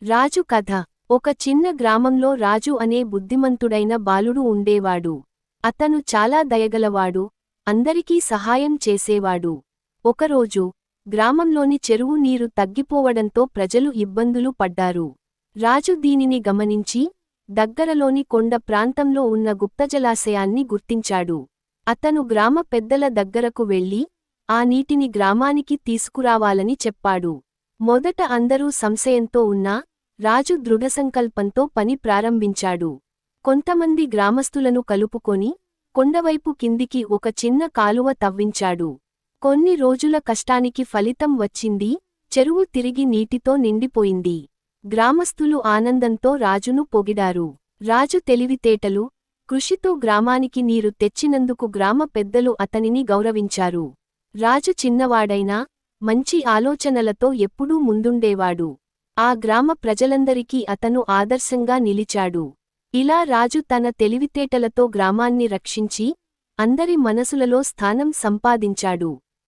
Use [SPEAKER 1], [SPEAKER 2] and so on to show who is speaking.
[SPEAKER 1] రాజు కథ. ఒక చిన్న గ్రామంలో రాజు అనే బుద్ధిమంతుడైన బాలుడు ఉండేవాడు. అతను చాలా దయగలవాడు, అందరికీ సహాయం చేసేవాడు. ఒకరోజు గ్రామంలోని చెరువు నీరు తగ్గిపోవడంతో ప్రజలు ఇబ్బందులు పడ్డారు. రాజు దీనిని గమనించి దగ్గరలోని కొండ ప్రాంతంలో ఉన్న గుప్తజలాశయాన్ని గుర్తించాడు. అతను గ్రామ పెద్దల దగ్గరకు వెళ్లి ఆ నీటిని గ్రామానికి తీసుకురావాలని చెప్పాడు. మొదట అందరూ సంశయంతో ఉన్నా రాజు దృఢసంకల్పంతో పని ప్రారంభించాడు. కొంతమంది గ్రామస్తులను కలుపుకొని కొండవైపు కిందికి ఒక చిన్న కాలువ తవ్వించాడు. కొన్ని రోజుల కష్టానికి ఫలితం వచ్చింది, చెరువు తిరిగి నీటితో నిండిపోయింది. గ్రామస్తులు ఆనందంతో రాజును పొగిడారు. రాజు తెలివితేటలు, కృషితో గ్రామానికి నీరు తెచ్చినందుకు గ్రామ పెద్దలు అతనిని గౌరవించారు. రాజు చిన్నవాడైనా మంచి ఆలోచనలతో ఎప్పుడూ ముందుండేవాడు. ఆ గ్రామ ప్రజలందరికీ అతను ఆదర్శంగా నిలిచాడు. ఇలా రాజు తన తెలివితేటలతో గ్రామాన్ని రక్షించి అందరి మనసులలో స్థానం సంపాదించాడు.